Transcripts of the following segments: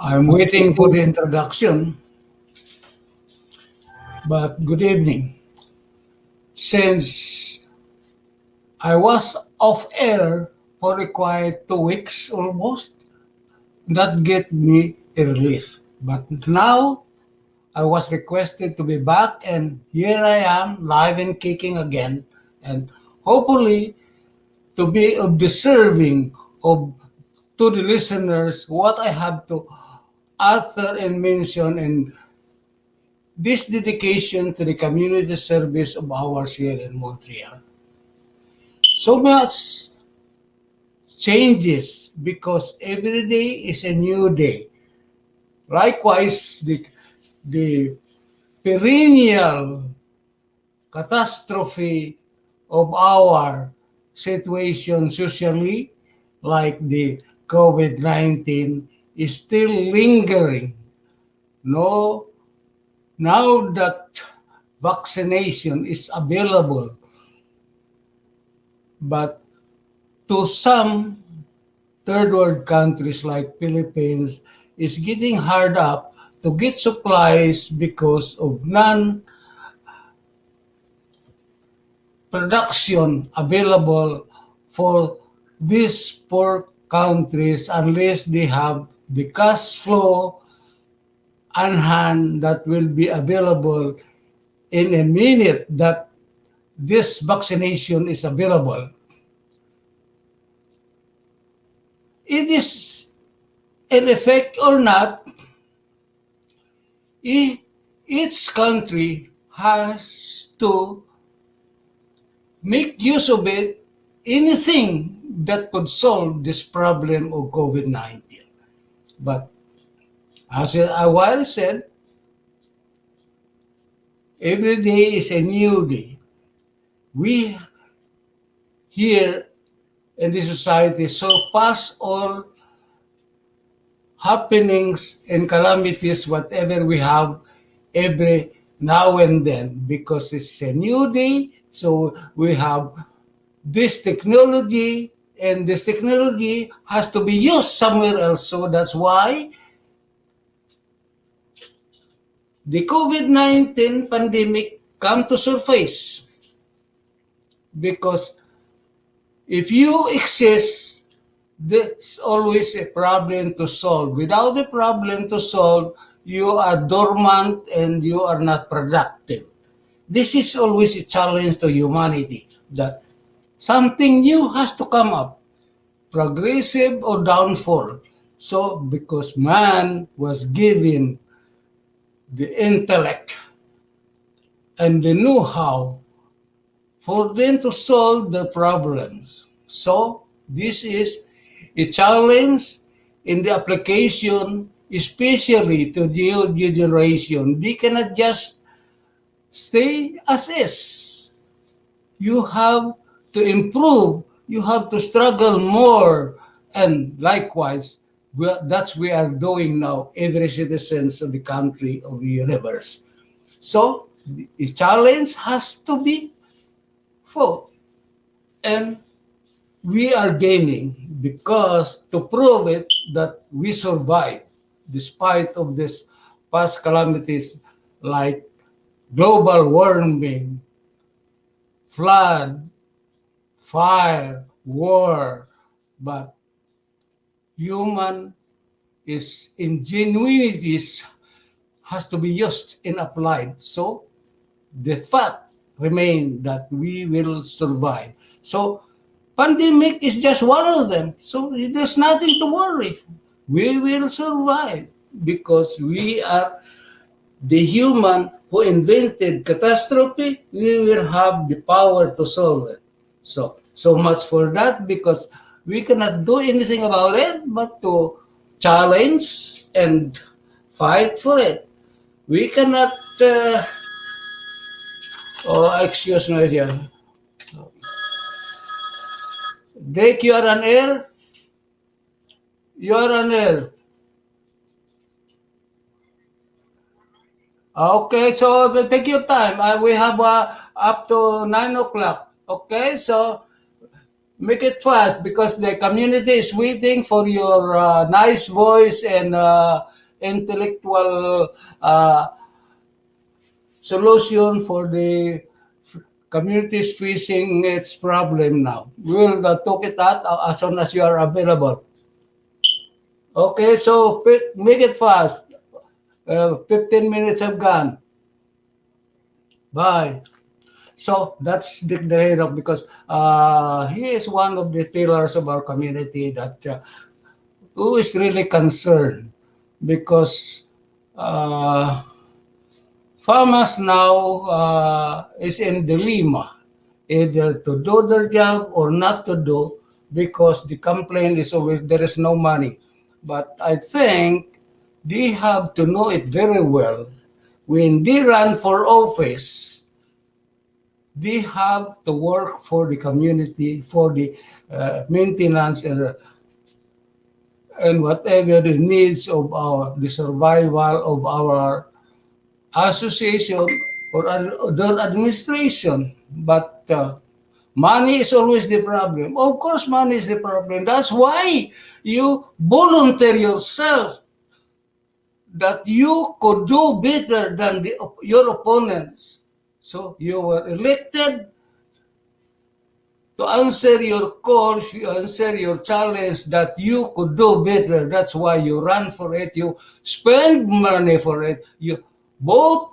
I'm waiting for the introduction, but good evening. Since I was off air for a quiet 2 weeks almost, that gave me a relief. But now I was requested to be back, and here I am, live and kicking again, and hopefully to be of the serving of to the listeners what I have to utter and mention in this dedication to the community service of ours here in Montreal. So much changes because every day is a new day. Likewise, the perennial catastrophe of our situation socially, like the COVID-19, is still lingering. No, now that vaccination is available, but to some third world countries like Philippines is getting hard up to get supplies because of non-production available for these poor countries unless they have the cash flow on hand that will be available in a minute that this vaccination is available. It is an effect or not, each country has to make use of it, anything that could solve this problem of COVID-19. But as I while said, every day is a new day. We here in the society surpass all happenings and calamities, whatever we have every now and then, because it's a new day. So we have this technology, and this technology has to be used somewhere else. So that's why the COVID-19 pandemic come to surface. Because if you exist, there's always a problem to solve. Without a problem to solve, you are dormant and you are not productive. This is always a challenge to humanity, that something new has to come up, progressive or downfall. So, because man was given the intellect and the know-how for them to solve their problems. So, this is a challenge in the application, especially to the new generation. They cannot just stay as is. You have to improve. You have to struggle more. And likewise, that's we are doing now, every citizens of the country, of the universe. So, the challenge has to be fought. And we are gaining because to prove it that we survive despite of this past calamities like global warming, flood, fire, war, but human is ingenuity has to be used and applied. So the fact remain that we will survive. So pandemic is just one of them. So there's nothing to worry. We will survive because we are the human who invented catastrophe. We will have the power to solve it. So much for that, because we cannot do anything about it but to challenge and fight for it. We cannot. Excuse me, yeah. Drake, you are on air. You are on air. Okay, so take your time. We have up to 9 o'clock. Okay, so make it fast because the community is waiting for your nice voice and intellectual solution for the communities facing its problem now. We'll talk it out as soon as you are available. Okay, so make it fast. 15 minutes have gone. Bye. So that's Dick the Hero because he is one of the pillars of our community that who is really concerned because uh, farmers now is in dilemma either to do their job or not to do because the complaint is always there is no money. But I think they have to know it very well. When they run for office, they have to work for the community, for the maintenance and whatever the needs of the survival of our association or their administration. But money is always the problem. Of course, money is the problem. That's why you volunteer yourself that you could do better than your opponents. So you were elected to answer your call, you answer your challenge that you could do better. That's why you run for it. You spend money for it. You both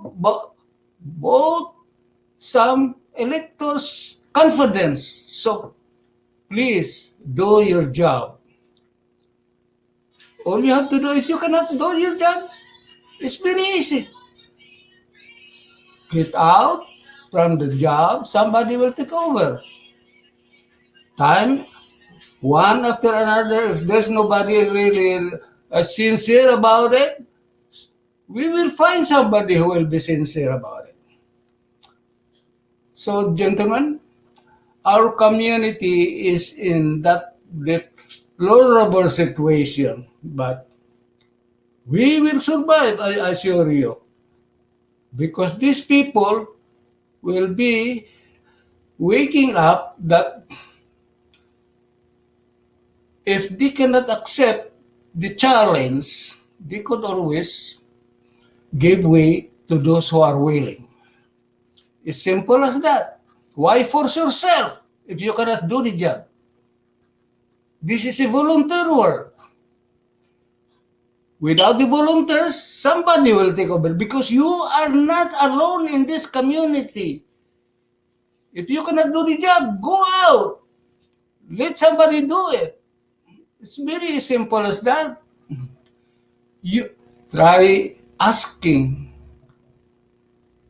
some electors' confidence. So please do your job. All you have to do, if you cannot do your job, it's very easy. Get out from the job, somebody will take over. Time, one after another, if there's nobody really sincere about it, we will find somebody who will be sincere about it. So, gentlemen, our community is in that deplorable situation, but we will survive, I assure you, because these people will be waking up that if they cannot accept the challenge, they could always give way to those who are willing. It's simple as that. Why force yourself if you cannot do the job? This is a volunteer work. Without the volunteers, somebody will take over because you are not alone in this community. If you cannot do the job, go out. Let somebody do it. It's very simple as that. You try asking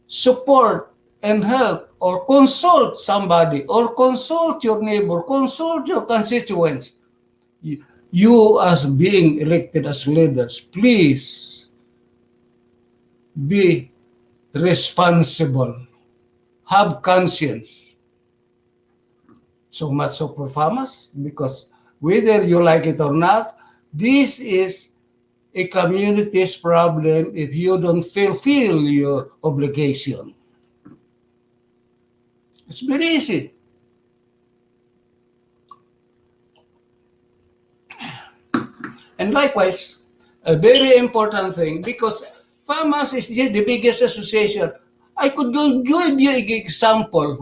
support and help or consult somebody or consult your neighbor, consult your constituents. You as being elected as leaders, please be responsible, have conscience. So much so for farmers because whether you like it or not, this is a community's problem if you don't fulfill your obligation. It's very easy. And likewise, a very important thing, because farmers is just the biggest association. I could give you an example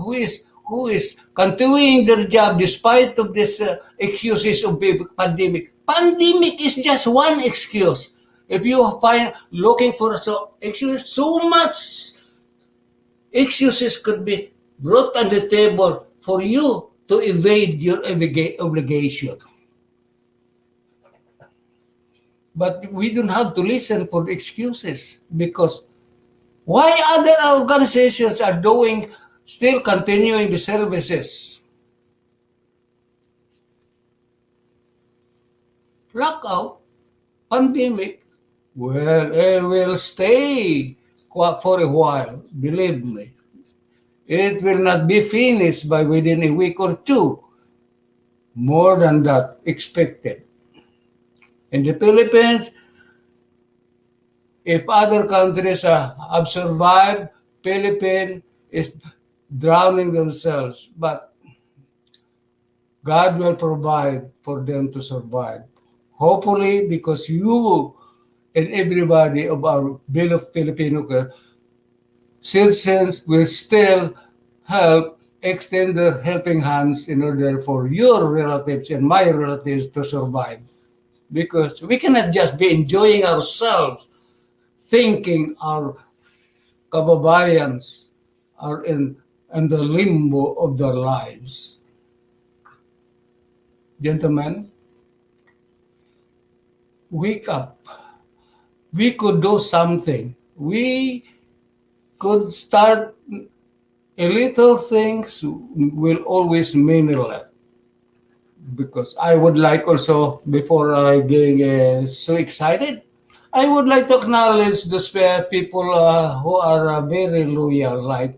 who is continuing their job despite of this excuses of the pandemic. Pandemic is just one excuse. If you find looking for so excuse, so much excuses could be brought on the table for you to evade your obligation. But we don't have to listen for excuses because why other organizations are doing still continuing the services? Lockout, pandemic, well, it will stay for a while, believe me. It will not be finished by within a week or two. More than that expected. In the Philippines, if other countries have survived, Philippines is drowning themselves. But God will provide for them to survive. Hopefully, because you and everybody of our Bill of Filipino citizens will still help extend their helping hands in order for your relatives and my relatives to survive. Because we cannot just be enjoying ourselves thinking our kababayans are in the limbo of their lives. Gentlemen, wake up. We could do something. We could start a little things will always mean a lot. Because I would like also, before I get so excited, I would like to acknowledge those people who are very loyal, like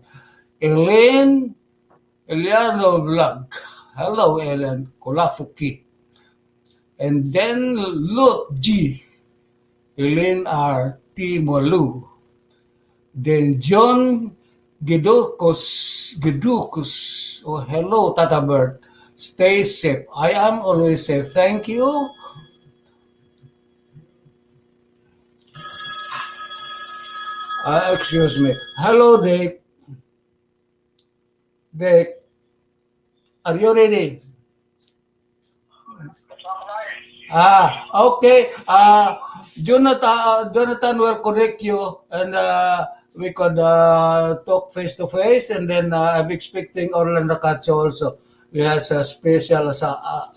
Elaine Eliano Vlog. Hello, Ellen Kolafuki. And then Lot G. Elaine R. T. Molu. Then John Gedukus. Oh, hello, Tata Bert. Stay safe. I am always safe. Thank you. Excuse me. Hello, Dick. Dick, are you ready? Okay. Jonathan will correct you, and we could talk face to face. And then I'm expecting Orlando Cacho also. He has a special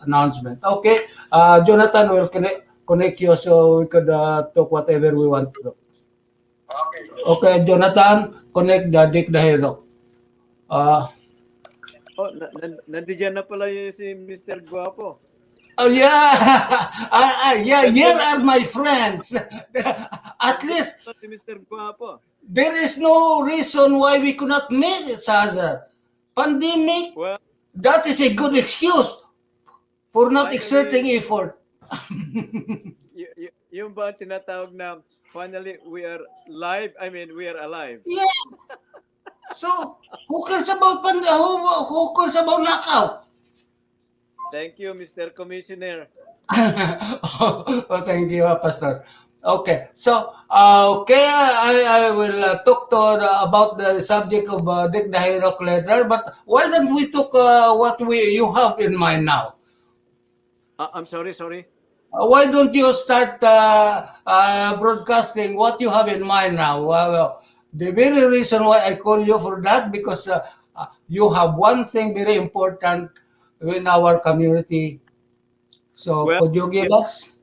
announcement. Okay. Jonathan will connect you so we could talk whatever we want to talk. Okay, Jonathan, connect the Dick the Hero. Uh, Oh, nandiyan na pala yung si Mr. Guapo. Oh yeah, yeah. Here Nandiyan na, are my friends. At nandiyan na least pala si Mr. Guapo. there is no reason why we could not meet each other. Pandemic, Well, that is a good excuse for not exerting finally, effort. yung ba ang tinatawag na finally we are live? I mean, we are alive. Yeah. So who cares about who cares about lockout? Thank you, Mr. Commissioner. Oh, thank you, Pastor. Okay, so okay, I will talk to about the subject of Dick the Hero letter, but why don't we talk what you have in mind now? I'm sorry. Why don't you start broadcasting what you have in mind now? The very reason why I call you for that because you have one thing very important in our community. So Well, could you give yeah, us?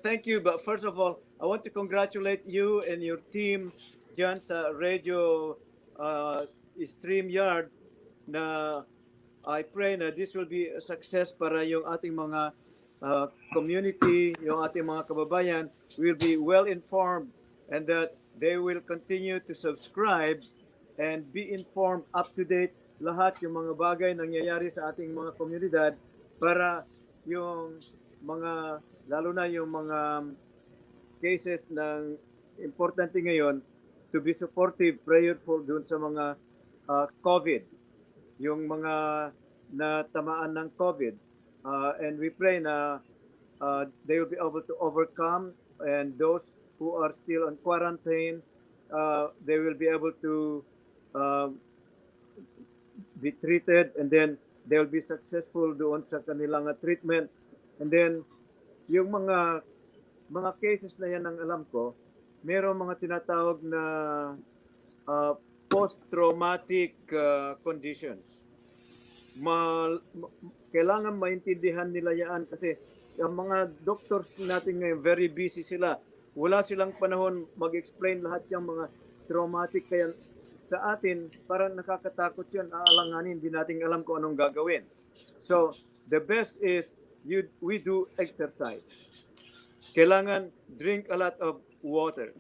thank you. But first of all, I want to congratulate you and your team dyan sa radio StreamYard na I pray na this will be a success para yung ating mga community, yung ating mga kababayan will be well informed and that they will continue to subscribe and be informed up to date lahat yung mga bagay nangyayari sa ating mga komunidad para yung mga lalo na yung mga cases ng importante ngayon to be supportive, prayerful dun sa mga COVID, yung mga natamaan ng COVID. And we pray na they will be able to overcome and those who are still on quarantine, they will be able to be treated, and then they'll be successful doon sa kanilang treatment. And then yung mga cases na yan ang alam ko, mayroong mga tinatawag na uh, post-traumatic conditions. Kailangan maintindihan nila yan kasi ang mga doctors natin ngayon, very busy sila. Wala silang panahon mag-explain lahat yung mga traumatic. Kaya sa atin, parang nakakatakot yun. Aalanganin, hindi natin alam kung anong gagawin. So, the best is we do exercise. Kailangan drink a lot of water.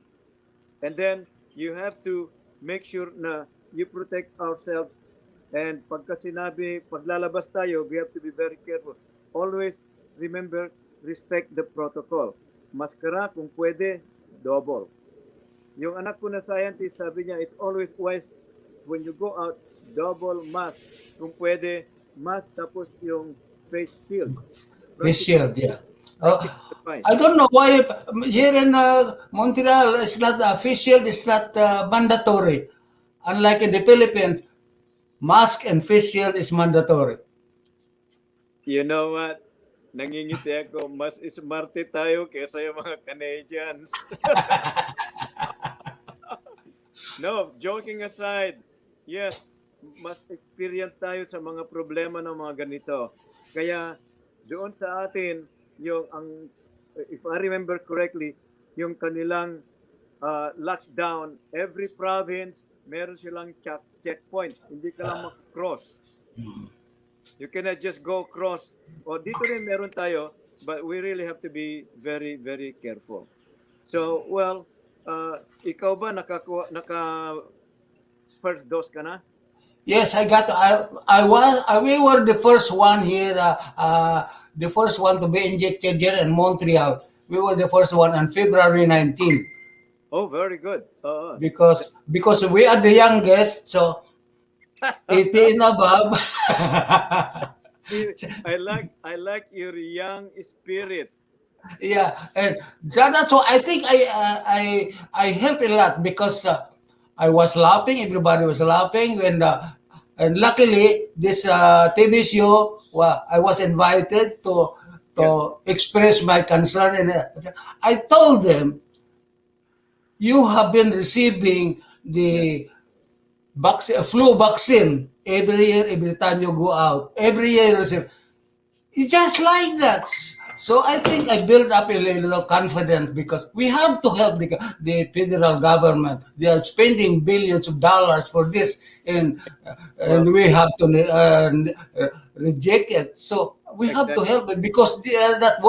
And then, you have to make sure na you protect ourselves. And pagka sinabi, paglalabas tayo, we have to be very careful. Always remember, respect the protocol. Maskara, kung pwede, double. Yung anak ko na scientist, sabi niya, it's always wise when you go out, double mask. Kung pwede, mask tapos yung face shield. Face shield, yeah. Advice. I don't know why here in Montreal, it's not face shield is not mandatory. Unlike in the Philippines, mask and face shield is mandatory. You know what? Nangingiti ako, mas smarte tayo kaysa yung mga Canadians. No, joking aside, yes, mas experience tayo sa mga problema ng mga ganito. Kaya doon sa atin, if I remember correctly, yung kanilang lockdown, every province, meron silang checkpoint. Hindi ka lang cross. You cannot just go cross. O dito rin meron tayo, but we really have to be very, very careful. So, well, ikaw ba naka first dose ka na? Yes, we were the first one here, the first one to be injected here in Montreal. We were the first one on February 19. Oh, very good. Because we are the youngest, so 18 above. I like your young spirit. Yeah, and that's why I think I help a lot because I was laughing, everybody was laughing, and luckily this TV show, I was invited to express my concern, and I told them, you have been receiving the flu vaccine every year, every time you go out, every year you receive. It's just like that. So I think I built up a little confidence because we have to help the federal government. They are spending billions of dollars for this, and we have to reject it. So we have to help it because they are not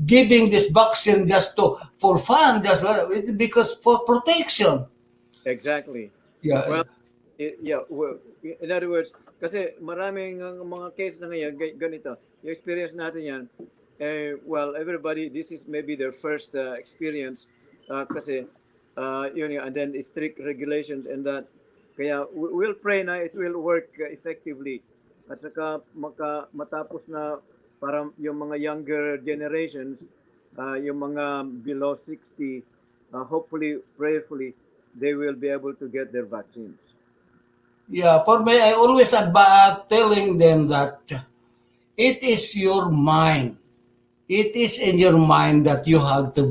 giving this vaccine just for fun, it's because for protection. Exactly. Yeah. Well, in other words, kasi maraming mga case na ngayon ganito. Yung experience natin yan, well, everybody, this is maybe their first experience kasi yun, and then strict regulations and that. Kaya we'll pray na it will work effectively. At saka matapos na para yung mga younger generations, yung mga below 60, hopefully, prayerfully, they will be able to get their vaccines. Yeah, for me, I always telling them that it is your mind. It is in your mind that you have to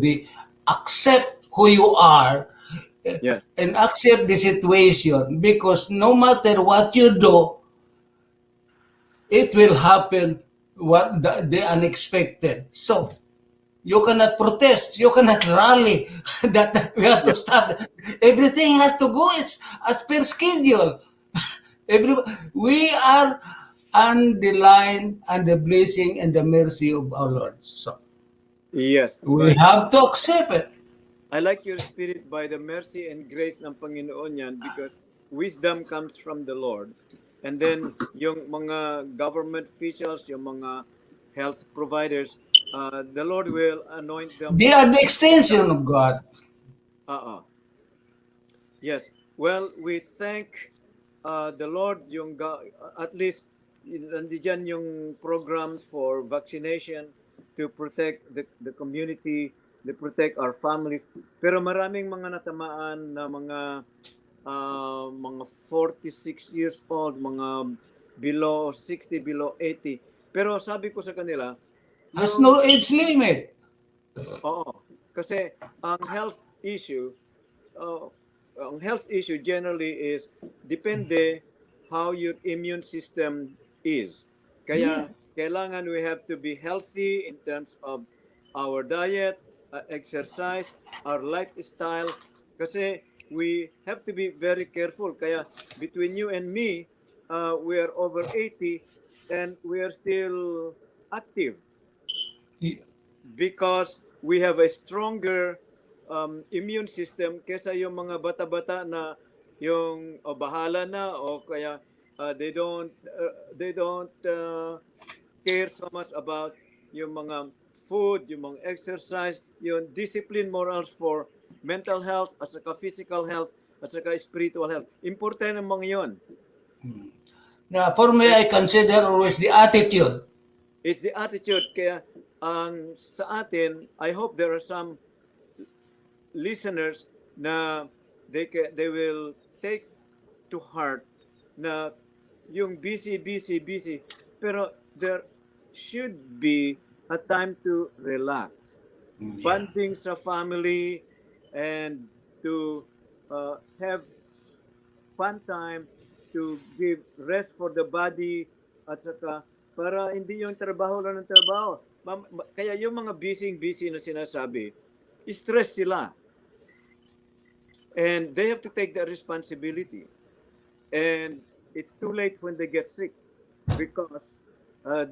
accept who you are, and accept the situation, because no matter what you do, it will happen the unexpected. So you cannot protest, you cannot rally. That we have to stop. Everything has to go as per schedule. We are on the line and the blessing and the mercy of our Lord. So yes, we have to accept it. I like your spirit, by the mercy and grace ng Panginoon yan, because wisdom comes from the Lord. And then yung mga government officials, yung mga health providers, the Lord will anoint them. They are the extension of God. Yes. Well, we thank the Lord, yung at least nandiyan yung program for vaccination to protect the community, to protect our families. Pero maraming mga natamaan na mga mga 46 years old, mga below 60, below 80. Pero sabi ko sa kanila, Has yung no age limit. oo, kasi issue, uh, ang health issue generally is depende how your immune system is. Yeah. Kaya kailangan we have to be healthy in terms of our diet, exercise, our lifestyle kasi we have to be very careful. Kaya between you and me, we are over 80 and we are still active because we have a stronger immune system kesa yung mga bata-bata na yung bahala na o kaya they don't care so much about yung mga food, yung mga exercise, yung discipline morals for mental health at saka physical health at saka spiritual health. Important ang mga yon. Now, for me, I consider always the attitude. It's the attitude. Kaya ang sa atin, I hope there are some listeners na they will take to heart na yung busy, busy, busy. Pero there should be a time to relax. Yeah. Bonding sa family and to have fun time, to give rest for the body at saka para hindi yung trabaho lang ng trabaho. Kaya yung mga busy na sinasabi, stress sila. And they have to take the responsibility. And it's too late when they get sick because uh,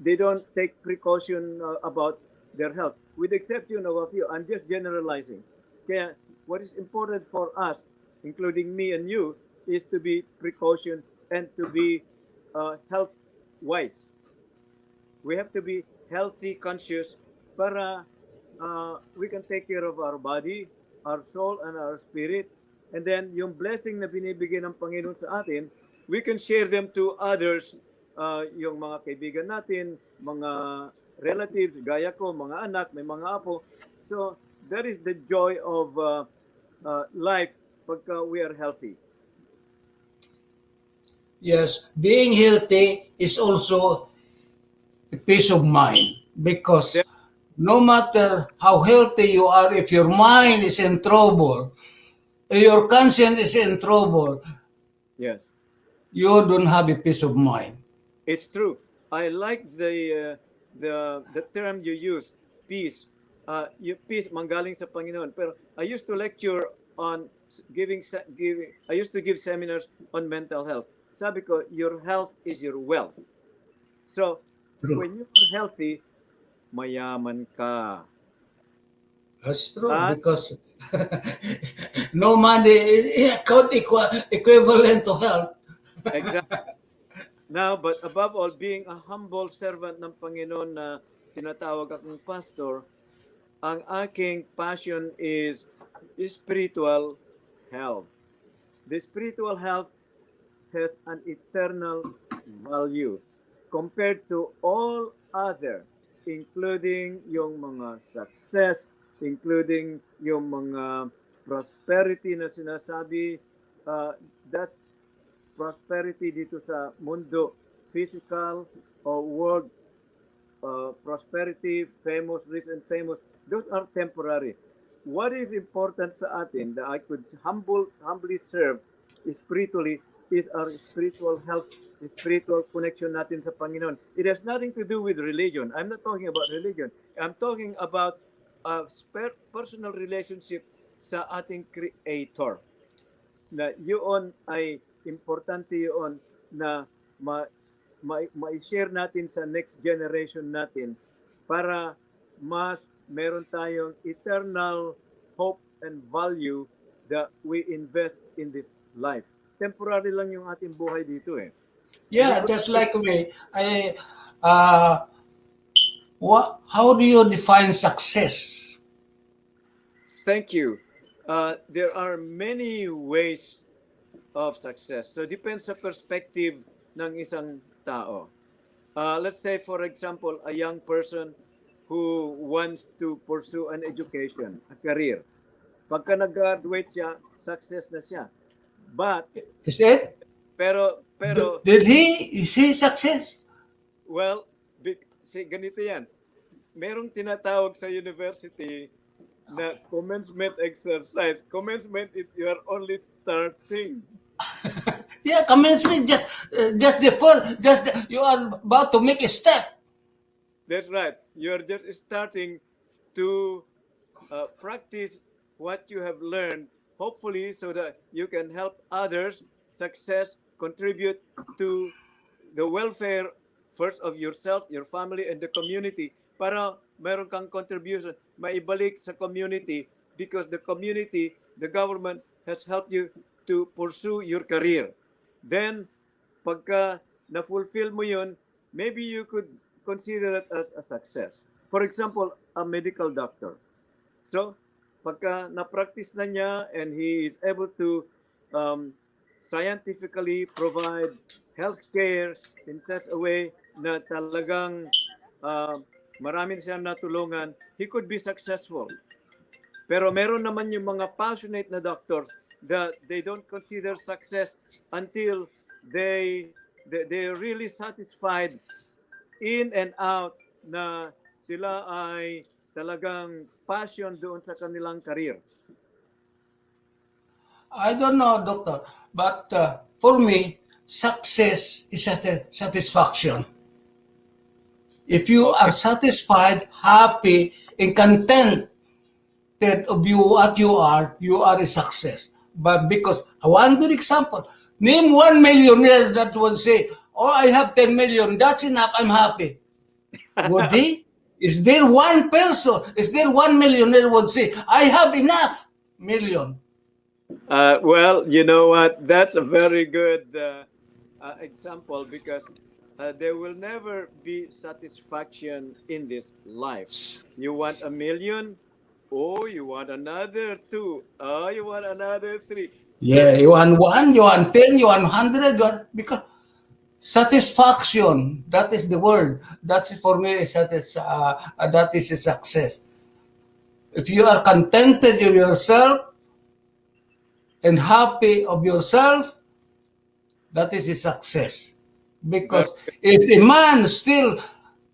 they don't take precaution about their health. With the exception of a few, I'm just generalizing. Kaya what is important for us, including me and you, is to be precaution and to be health wise. We have to be healthy conscious para we can take care of our body, our soul, and our spirit. And then yung blessing na binibigay ng Panginoon sa atin, we can share them to others, yung mga kaibigan natin, mga relatives, gaya ko, mga anak, may mga apo. So that is the joy of life pagka we are healthy. Yes, being healthy is also a peace of mind because There- no matter how healthy you are, if your mind is in trouble, your conscience is in trouble, yes. you don't have a peace of mind. It's true. I like the term you use, peace. Peace manggaling sa Panginoon. Pero I used to lecture on giving. I used to give seminars on mental health. Sabi ko, your health is your wealth. So True. when you are healthy, mayaman ka. That's true At because no money could equivalent to health. exactly. Now, but above all, being a humble servant ng Panginoon na tinatawag akong pastor, ang aking passion is spiritual health. The spiritual health has an eternal value compared to all other, including yung mga success, including yung mga prosperity na sinasabi, that's prosperity dito sa mundo, physical or world prosperity, famous, rich and famous, those are temporary. What is important sa atin that I could humbly serve spiritually is our spiritual health, spiritual connection natin sa Panginoon. It has nothing to do with religion. I'm not talking about religion. I'm talking about a personal relationship sa ating Creator. Na yun ay importante yun na ma-share natin sa next generation natin para mas meron tayong eternal hope and value that we invest in this life. Temporary lang yung ating buhay dito eh. Hindi Yeah, ko just like me. How do you define success? Thank you. There are many ways of success. So depends sa perspective ng isang tao. Let's say, for example, a young person who wants to pursue an education, a career. Pagka nag-graduate siya, success na siya. But, Is it? pero, Did he? Is he success? well, ganito yan. Merong tinatawag sa university na commencement exercise. Commencement is you are only starting. Yeah, commencement you are about to make a step. That's right. You're just starting to practice what you have learned, hopefully, so that you can help others success, contribute to the welfare first of yourself, your family, and the community. Para meron kang contribution, maibalik sa community because the community, the government has helped you to pursue your career. Then, pagka na-fulfill mo yun, maybe you could consider it as a success. For example, a medical doctor. So, pagka na-practice na niya and he is able to scientifically provide healthcare in such a way na talagang marami siyang natulungan, he could be successful. Pero meron naman yung mga passionate na doctors that they don't consider success until they're really satisfied in and out na sila ay talagang passion doon sa kanilang career. I don't know, doctor, but for me, success is satisfaction. If you are satisfied, happy, and contented of what you are a success. But because one good example, name 1 millionaire that would say, "Oh, I have 10 million. That's enough. I'm happy." Would they? Is there one person? Is there 1 millionaire would say, "I have enough million"? Well, you know what? That's a very good example because there will never be satisfaction in this life. You want a million? Oh, you want another two? Oh, you want another three? Yeah, you want 1, you want 10, you want 100, because satisfaction, that is the word. That is for me, that is a success. If you are contented with yourself and happy of yourself, that is a success. Because if a man still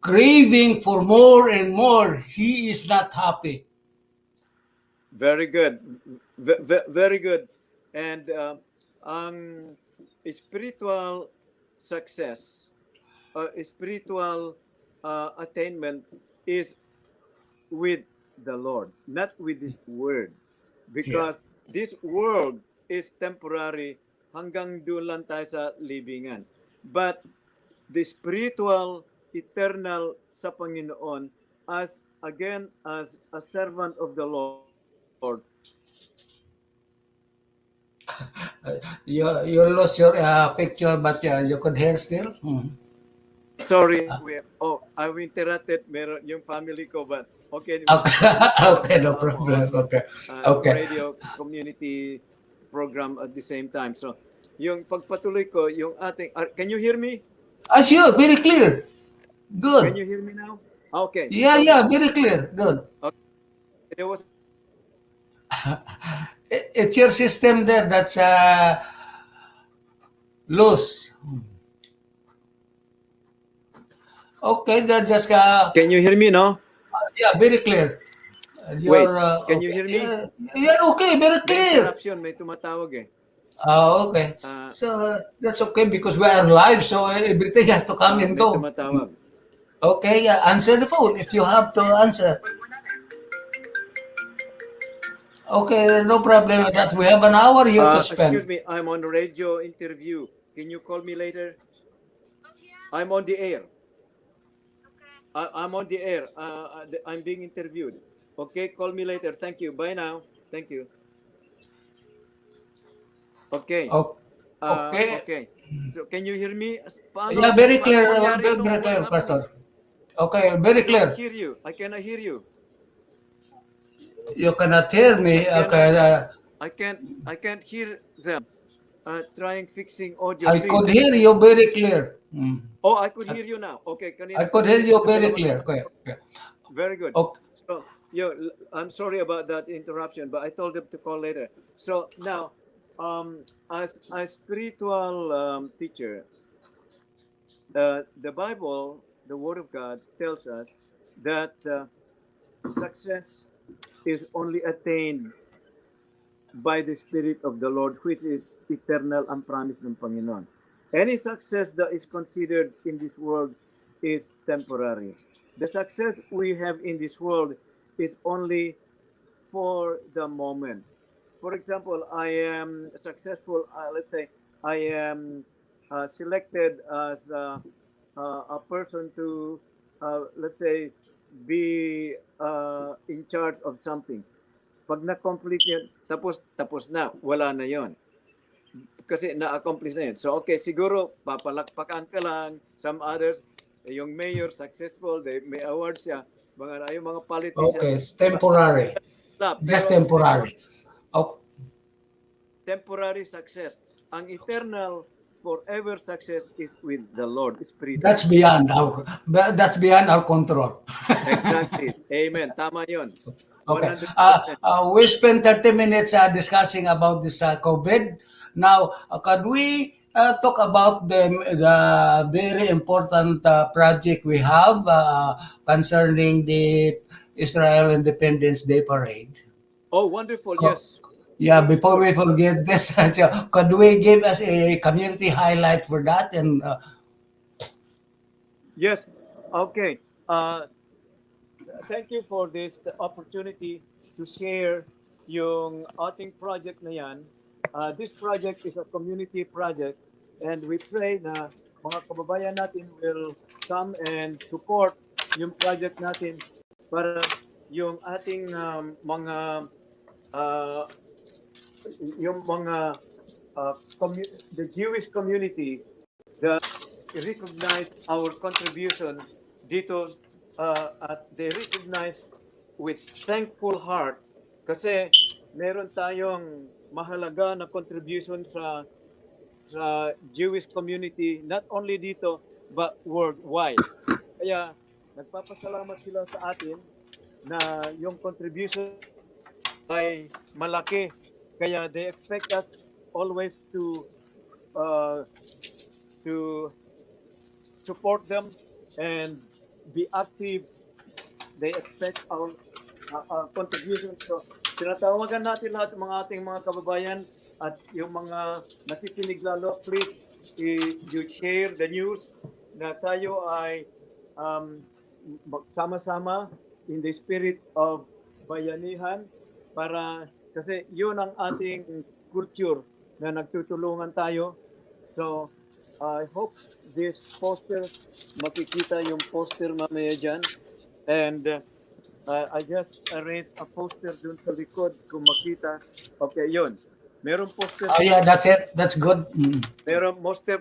craving for more and more, he is not happy. Very good. Very good. And ang spiritual success, spiritual attainment is with the Lord, not with this world. Because this world is temporary, hanggang doon lang tayo sa libingan. But the spiritual, eternal sa Panginoon, as a servant of the Lord. You lost your picture, but you could hear still. Sorry, I've interrupted yung family ko, but okay. Okay, no problem. Okay. Radio community program at the same time. So, yung pagpatuloy ko, yung ating, can you hear me? Sure, very clear. Good. Can you hear me now? Okay. Yeah, very clear. Good. Okay. There was It's your system there that's loose. Okay, that just Can you hear me, no? yeah, very clear. Wait, can you hear me? Yeah, okay, very May clear. interruption, may tumatawag eh. Okay. So that's okay because we are live, so everything has to come and May go. tumatawag. Okay, answer the phone if you have to answer. Okay, no problem with that. We have an hour here to spend. Excuse me, I'm on radio interview. Can you call me later? I'm on the air. I'm on the air. I'm being interviewed. Okay, call me later. Thank you. Bye now. Thank you. Okay. Okay. So, can you hear me? Yeah, very clear. Very clear, Pastor. Okay, very clear. I cannot hear you. You cannot hear me. Okay. I can't hear them. Trying fixing audio. I please. could hear you very clear. Oh, I could hear you now. Okay. I could hear you very clear. Okay. Very good. Okay. So, I'm sorry about that interruption, but I told them to call later. So now, as a spiritual teacher, the Bible, the Word of God, tells us that success is only attained by the Spirit of the Lord, which is eternal ang promise ng Panginoon. Any success that is considered in this world is temporary. The success we have in this world is only for the moment. For example, I am successful, let's say I am selected as a person to, let's say, be in charge of something. Pag na-complete yun, tapos na, wala na yon. Kasi na-accomplish na yun. So, okay, siguro, papalakpakan ka lang. Some others, yung mayor, successful, may awards siya. Yung mga politicians, Okay, it's temporary. Just pero temporary. Oh, temporary success. Ang eternal, forever success is with the Lord, Espiritu. that's beyond our control. Exactly. Amen. Tama yun. Okay. 100%. We spent 30 minutes discussing about this COVID. Now, could we talk about the very important project we have concerning the Israel Independence Day Parade? Oh, wonderful. Co- Yes. Yeah, Please, before sure. we forget this, so could we give us a community highlight for that? And Yes. Okay. Thank you for this opportunity to share yung ating project na yan. This project is a community project and we pray na mga kababayan natin will come and support yung project natin para yung ating uh, mga the Jewish community that recognize our contribution dito at they recognize with thankful heart kasi meron tayong mahalaga na contribution sa Jewish community not only dito but worldwide. Kaya nagpapasalamat sila sa atin na yung contribution ay malaki. Kaya they expect us always uh, to support them and be active. They expect our contribution. So, tinatawagan natin lahat ng mga ating mga kababayan at yung mga nakikinig lalo, please, you share the news na tayo ay sama-sama in the spirit of bayanihan para kasi yun ang ating culture na nagtutulungan tayo. So, I hope this poster, makikita yung poster mamaya dyan. And I just arranged a poster dun sa likod kung makita. Okay, yun. Meron poster. yeah, that's it. That's good. Mm.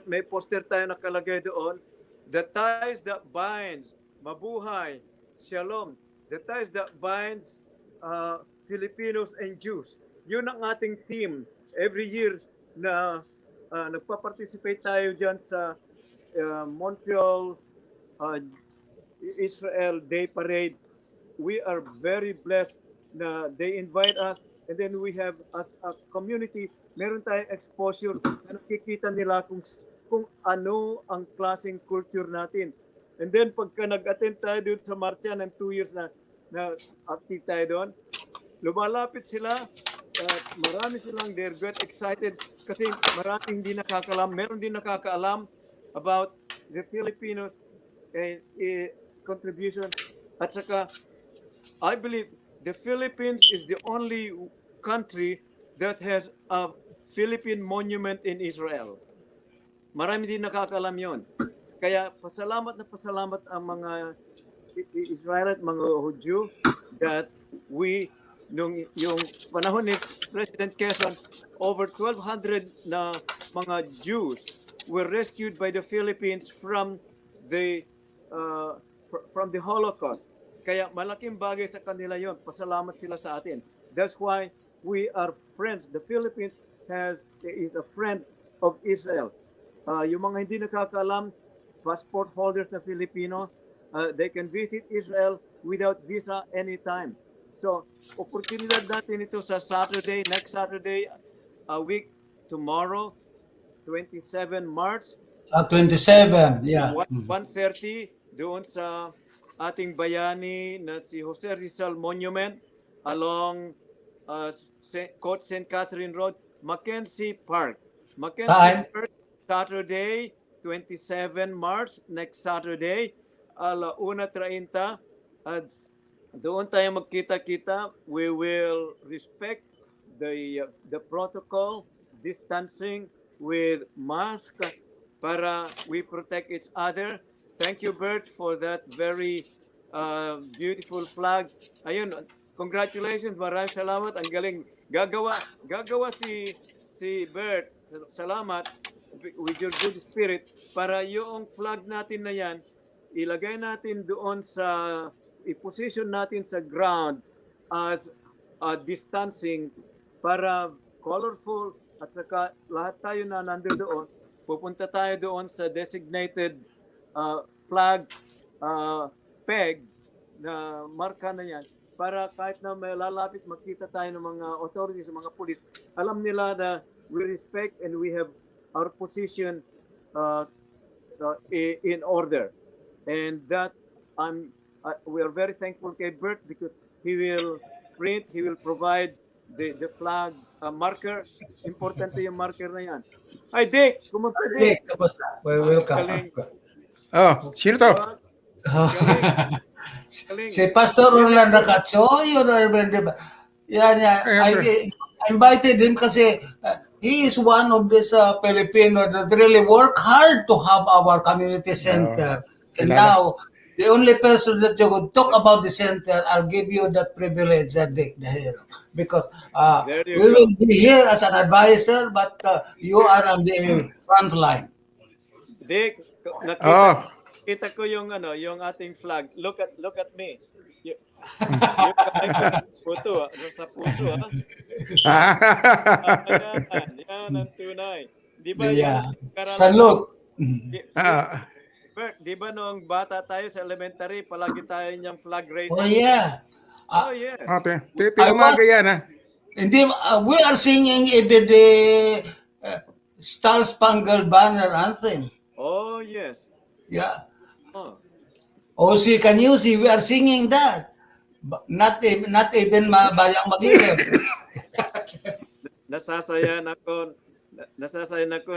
May poster tayo nakalagay doon. The ties that binds, mabuhay, shalom. The ties that binds Filipinos and Jews. Yun ang ating team every year na nagpa-participate tayo dyan sa Montreal Israel Day Parade. We are very blessed na they invite us and then we have as a community, meron tayong exposure na nakikita nila kung ano ang klaseng culture natin. And then pagka nag-attend tayo doon sa marcha ng 2 years na active tayo doon, lumalapit sila at marami silang they're get excited kasi maraming hindi nakakaalam, meron din nakakaalam about the Filipinos contribution at saka I believe the Philippines is the only country that has a Philippine monument in Israel. Marami din nakakaalam yon. Kaya pasalamat ang mga Israel at mga Hudyo that yung panahon ni President Quezon, over 1,200 na mga Jews were rescued by the Philippines from the Holocaust. Kaya malaking bagay sa kanila yon. Pasalamat sila sa atin. That's why we are friends. The Philippines is a friend of Israel. Yung mga hindi nakakaalam, passport holders na Filipino, they can visit Israel without visa anytime. So, oportunidad natin ito sa Saturday, next Saturday, a week tomorrow, 27 March, 27, yeah. 1:30 doon sa ating bayani na si Jose Rizal Monument along Coach St. Catherine Road, Mackenzie Park. Mackenzie Time? Park, Saturday, 27 March, next Saturday, 1:30. Doon tayo magkita-kita. We will respect the protocol, distancing with mask para we protect each other. Thank you, Bert, for that very beautiful flag. Ayun, congratulations, maraming salamat. Ang galing. Gagawa si Bert. Salamat with your good spirit para yung flag natin na yan, ilagay natin doon sa i-position natin sa ground as distancing para colorful at saka lahat tayo na nandoon, pupunta tayo doon sa designated flag peg na marka na yan para kahit na may lalapit makita tayo ng mga authorities, mga police, alam nila na we respect and we have our position in order. And that we are very thankful kay Bert because he will provide the flag marker. Importante yung marker na yan. Hi, Dick! Kumusta, Dick? Dick, kamusta? Well, Ang welcome. galing. Oh, sino to? Galing. Galing. Si Pastor Orlando Katsoy, yan, I invited him kasi he is one of these Filipino that really work hard to have our community center. And kilala. now, the only person that you could talk about the center, I'll give you that privilege, Dick, dahil because There you we go. will be here as an advisor, but you are on the front line. Dick, Oh, nakita ko yung yung ating flag. Look at me. Yung kamay ko na puto, sa puso, ha? Yan ang tunay. Di ba Yeah. yan? karamihan- Salute. Bert, di ba noong bata tayo sa elementary, palagi tayo niyang flag raising? Oh yeah. Oh, yes. Tinumaga yan, ha? Hindi, we are singing even the Star Spangled Banner Anthem. Oh, yes. Yeah. Oh. OC, can you see? We are singing that. Not even Bayang Magilip. Nasasayan ako,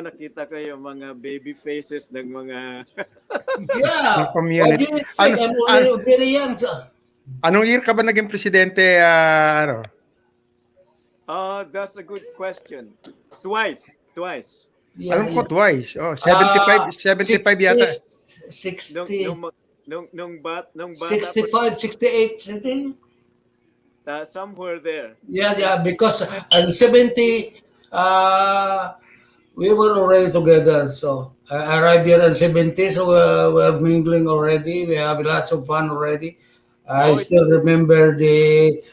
nakita ko yung mga baby faces ng mga... Yeah. Ng community. What do you think? I'm already very young. So. Anong year ka ba naging presidente? That's a good question. Twice. Yeah, Alam ko twice. Oh, 75 yata. 60, Nung bata 65, 68, something. Somewhere there. Yeah, because in 70, we were already together. So I arrived here in 70, so we're mingling already. We have lots of fun already. I still remember the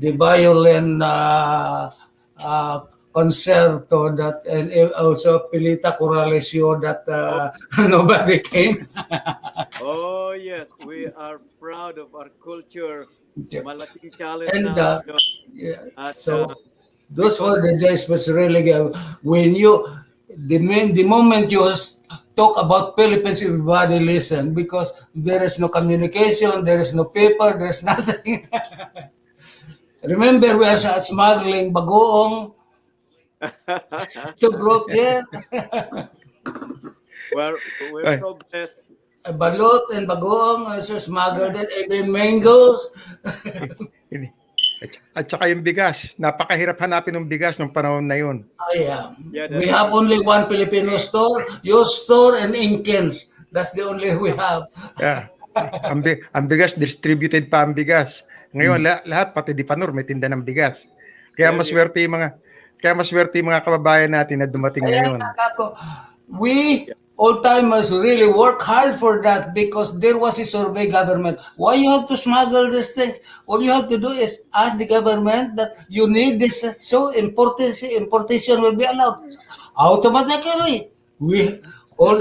violin concerto that, and also Pilita Corralesio that nobody came. Oh, yes. We are proud of our culture. Yeah. Malaking challenge And na. yeah, At, so those were the days was really good. When you the moment you talk about Philippines, everybody listen because there is no communication, there is no paper, there's nothing. Remember, we are smuggling bagoong to brought here. we're so blessed. Balot and bagoong, also smuggled it, even mangoes. At saka yung bigas. Napakahirap hanapin ng bigas nung panahon na yun. Oh, yeah. Yeah, We have only one Filipino store, your store and Inkins. That's the only we have. Yeah. Ang bigas, distributed pa ang bigas. Ngayon, lahat, pati di Panor, may tinda ng bigas. Kaya maswerte yung mga kababayan natin na dumating ngayon. We old-timers really work hard for that because there was a survey government. Why you have to smuggle these things? All you have to do is ask the government that you need this, so importation will be allowed. Automatically, all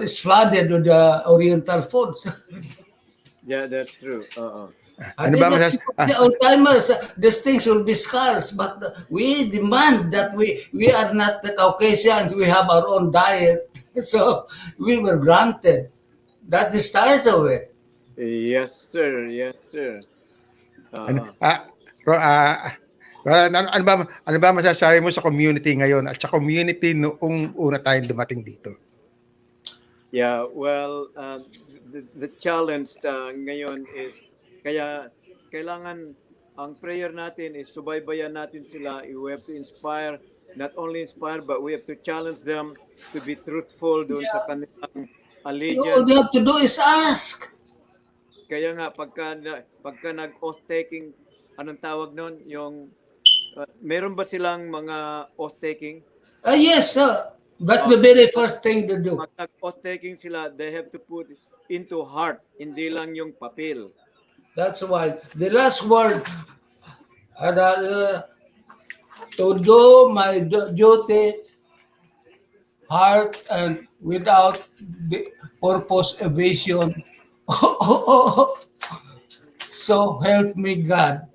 is flooded with the Oriental foods. Yeah, that's true. I Ano ba didn't masas the old timers, these things will be scarce, but we demand that we are not the Caucasians, we have our own diet. So we were granted. That is start of it. Yes, sir. Yes, sir. ano, Uh, ro- ano ba masasabi mo sa community ngayon at sa community noong una tayong dumating dito? yeah, well, the challenge ngayon is kaya kailangan ang prayer natin is subaybayan natin sila. We have to inspire, not only inspire, but we have to challenge them to be truthful doon sa kanilang All they allegiance. have to do is ask. Kaya nga pagka nag-oath taking, anong tawag nun? Yung meron ba silang mga oath taking? Yes, sir. But Oh, the very first thing to do. pag nag-oath taking sila, they have to put into heart, hindi lang yung papel. That's why the last word to do my duty, heart, and without the purpose evasion. So help me God.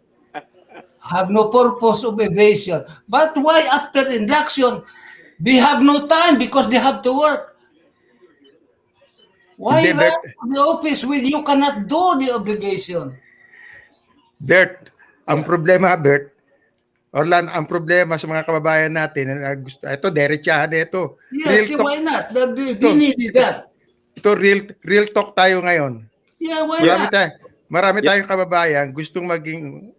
Have no purpose of evasion. But why after induction, they have no time because they have to work? Hindi, Why Bert. run the office when you cannot do the obligation? Bert, ang Yeah. problema, Bert, Orlan, ang problema sa mga kababayan natin, gusto, ito, derechahan ito. Yes, Real yeah, talk, why not? We ito, needed that. ito real talk tayo ngayon. Yeah, why Marami, not? tayo, marami Yeah. tayong kababayan gustong maging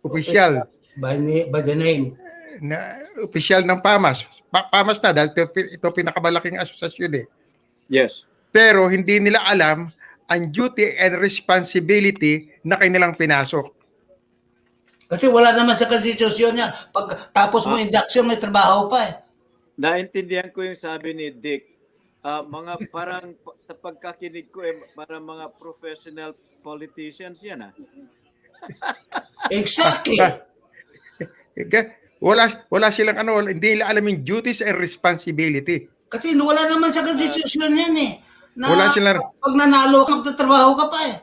opisyal, By the name. na opisyal ng PAMAS. PAMAS na dahil ito pinakamalaking asosasyon eh. Yes. Pero hindi nila alam ang duty and responsibility na kanilang pinasok. Kasi wala naman sa konstitusyon niya. Pag tapos mo induction, may trabaho pa eh. Naintindihan ko yung sabi ni Dick. Mga parang pagkakinig ko para mga professional politicians yan. Exactly. Wala silang hindi nila alam yung duties and responsibility. Kasi wala naman sa konstitusyon yan eh. Na Wala silang pag nanalo ka, magtatrabaho ka pa eh.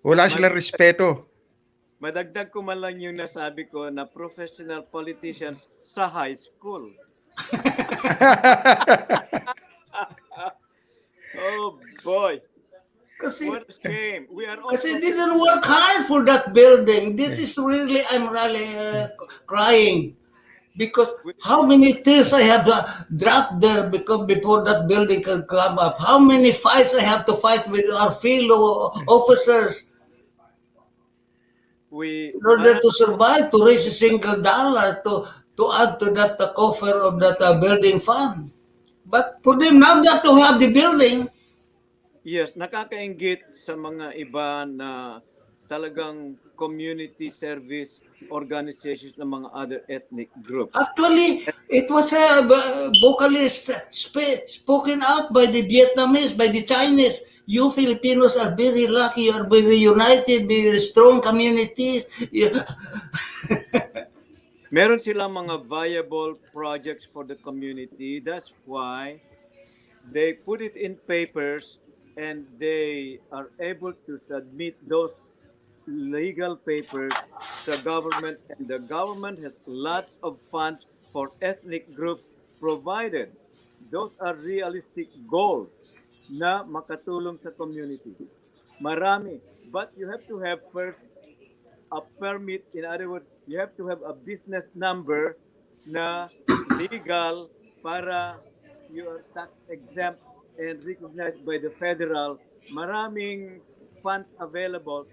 wala silang respeto. Madagdag ko man lang yung nasabi ko na professional politicians sa high school. Oh boy. Kasi, What a shame. We are all kasi they didn't work hard for that building. This is really, I'm really crying. Because how many tears I have dropped there because before that building can come up. How many fights I have to fight with our fellow officers we in order to survive, to raise a single dollar to add to that coffer of that building fund. But for them now that to have the building, yes, nakakainggit sa mga iba na talagang community service organizations ng mga other ethnic groups. actually, it was a vocalist spoken out by the Vietnamese, by the Chinese. You Filipinos are very lucky. You are very united, very strong communities. Meron silang mga viable projects for the community. That's why they put it in papers and they are able to submit those legal papers to government, and the government has lots of funds for ethnic groups provided those are realistic goals na makatulong sa community. Marami, but you have to have first a permit. In other words, you have to have a business number na legal para you are tax exempt and recognized by the federal. Maraming funds available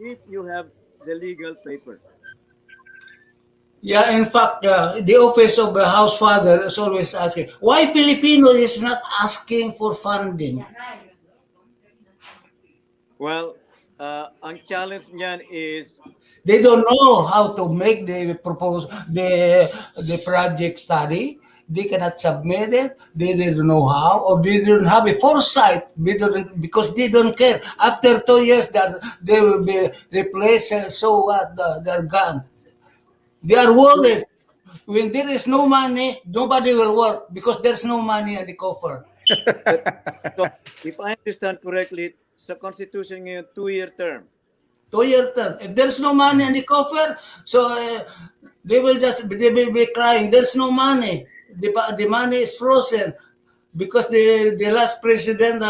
if you have the legal papers. Yeah, in fact, the office of the house father is always asking, why Filipino is not asking for funding? Well, ang challenge niyan is They don't know how to make the project study. They cannot submit it. They didn't know how, or they didn't have a foresight because they don't care. After 2 years, that they will be replaced. So what? They're gone. They are worried. When there is no money, nobody will work because there's no money in the coffer. so if I understand correctly, sa Constitution ngayon, 2-year term. 2-year term. If there's no money in the coffer, so they will be crying. There's no money. The money is frozen because the last president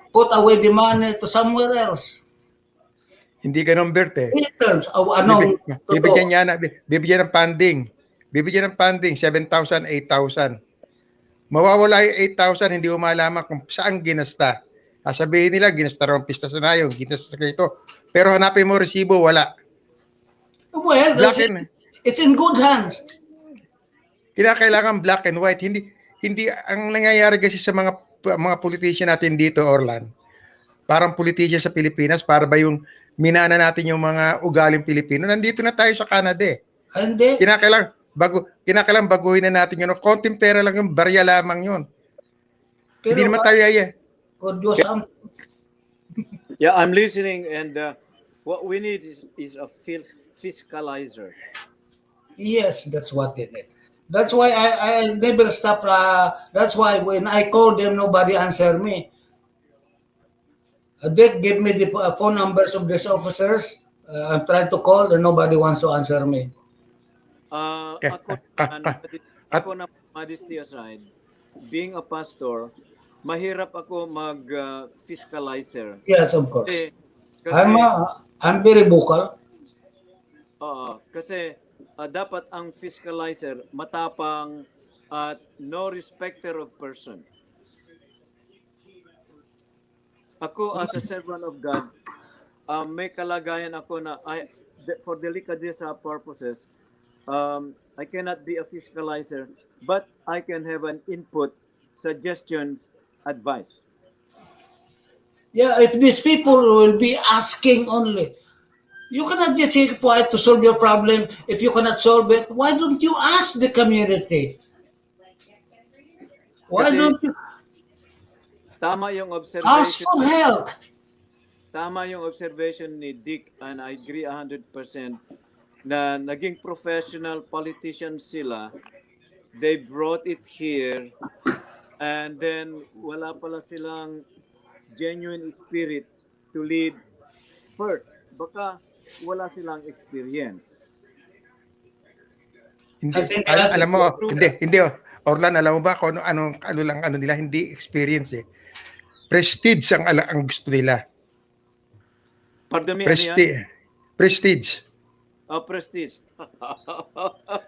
put away the money to somewhere else. Hindi ganun, Bert eh. 3 terms. Bibi, Anong bibigyan totoo? niya na, bibigyan ng funding. Bibigyan ng funding, 7,000, 8,000. Mawawala yung 8,000, hindi mo malaman kung saan ginasta. Sasabihin nila, ginasta raw ang pista sa nayon, ginasta ka ito. Pero hanapin mo resibo, wala. Well, Black and, it's in good hands. kailangan black and white. Hindi ang nangyayari kasi sa mga politician natin dito, Orlan. Parang politician sa Pilipinas, para ba yung minana natin yung mga ugaling Pilipino? Nandito na tayo sa Canada eh. Hindi. Kinakailangan baguhin na natin yun. Konting pera lang yung barya lamang yun. Hindi naman tayo Could do something. Yeah, I'm listening, and what we need is a fiscalizer. Yes, that's what it is. That's why I never stop. That's why when I call them, nobody answer me. They give me the phone numbers of these officers. I'm trying to call and nobody wants to answer me. Ako na modesty aside, being a pastor, mahirap ako mag-fiscalizer. Yes, of course. Kasi I'm very vocal. Kasi dapat ang fiscalizer matapang at no respecter of person. Ako as a servant of God, may kalagayan ako na for delicadeza purposes, I cannot be a fiscalizer, but I can have an input, suggestions, advice. Yeah, if these people will be asking only, you cannot just say quiet to solve your problem. If you cannot solve it, why don't you ask the community? Why don't you Tama yung ask observation. for help? Tama yung observation ni Dick, and I agree 100% na naging professional politicians sila. They brought it here, and then wala pala silang genuine spirit to lead first. Baka wala silang experience. Hindi, alam mo, hindi. Orlan, alam mo ba kung ano nila, hindi experience eh. Prestige ang gusto nila. Pardon me, Prestige. Prestige.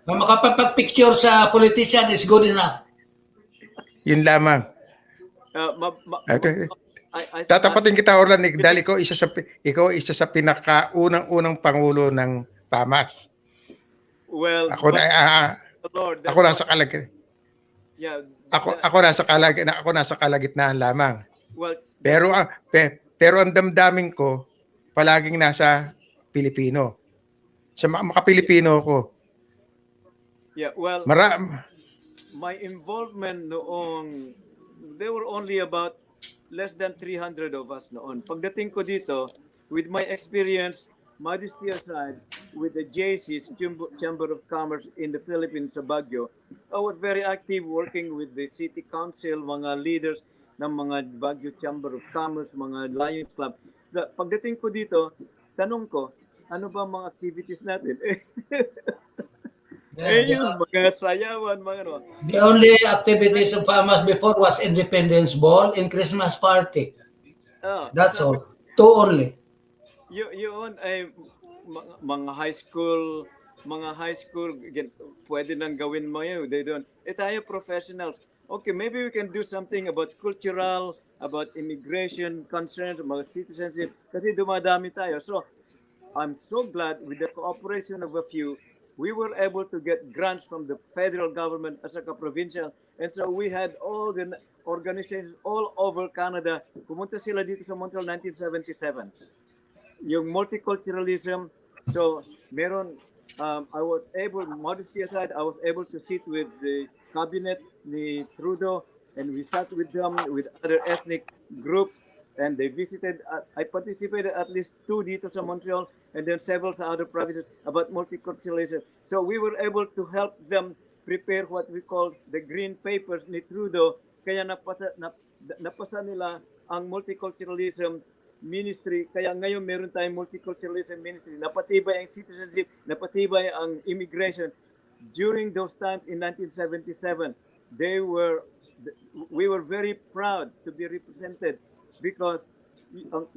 Na makapagpicture sa politician is good enough. Yun lamang. Tatapatin kita, Orlan, dahil ikaw isa sa pinakaunang pangulo ng PAMAS. Well, ako nasa kalagitnaan. Yeah. Ako nasa kalagitnaan lamang. Well, pero ang damdamin ko palaging nasa Pilipino. Sa mga Pilipino ko. Yeah, well, my involvement noong, there were only about less than 300 of us noon. Pagdating ko dito, with my experience, modesty aside, with the JC's, Chamber of Commerce in the Philippines sa Baguio, I was very active working with the City Council, mga leaders ng mga Baguio Chamber of Commerce, mga Lions Club. Pagdating ko dito, tanong ko, ano ba mga activities natin? Yun, mga sayawan, mga ano. The only activities of FAMAS before was Independence Ball and Christmas party. That's all. 2 only. Yun ay mga high school, pwede nang gawin mo yun. They don't. Tayo professionals. Okay, maybe we can do something about cultural, about immigration concerns, mga citizenship, kasi dumadami tayo. So, I'm so glad with the cooperation of a few, we were able to get grants from the federal government as a provincial. And so we had all the organizations all over Canada. Pumunta sila dito sa Montreal 1977. Yung multiculturalism. So, meron, I was able, modesty aside, I was able to sit with the cabinet ni Trudeau, and we sat with them, with other ethnic groups, and they visited, I participated at least 2 dito sa Montreal, and then several sa other provinces about multiculturalism. So we were able to help them prepare what we call the green papers ni Trudeau, kaya napasa nila ang multiculturalism ministry. Kaya ngayon meron tayong multiculturalism ministry. Napatibay ang citizenship, napatibay ang immigration. During those times in 1977, we were very proud to be represented because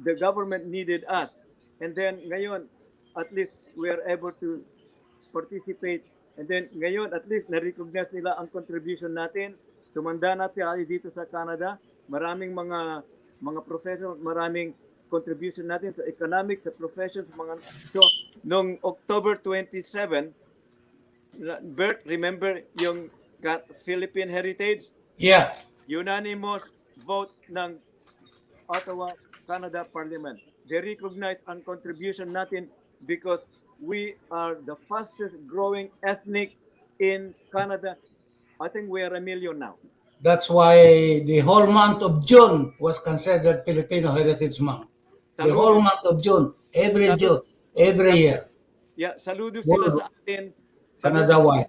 the government needed us. And then ngayon, at least we are able to participate. And then ngayon, at least na-recognize nila ang contribution natin. Tumanda natin tayo dito sa Canada. Maraming mga professionals, maraming contribution natin sa economics, sa professions. So, noong October 27, Bert, remember yung Philippine Heritage? Yeah. Unanimous vote ng Ottawa, Canada Parliament. They recognize ang contribution natin because we are the fastest growing ethnic in Canada. I think we are 1 million now. That's why the whole month of June was considered Filipino Heritage Month. The whole month of June, every June, every year. Yeah, saludo sila sa atin. Canada-wide.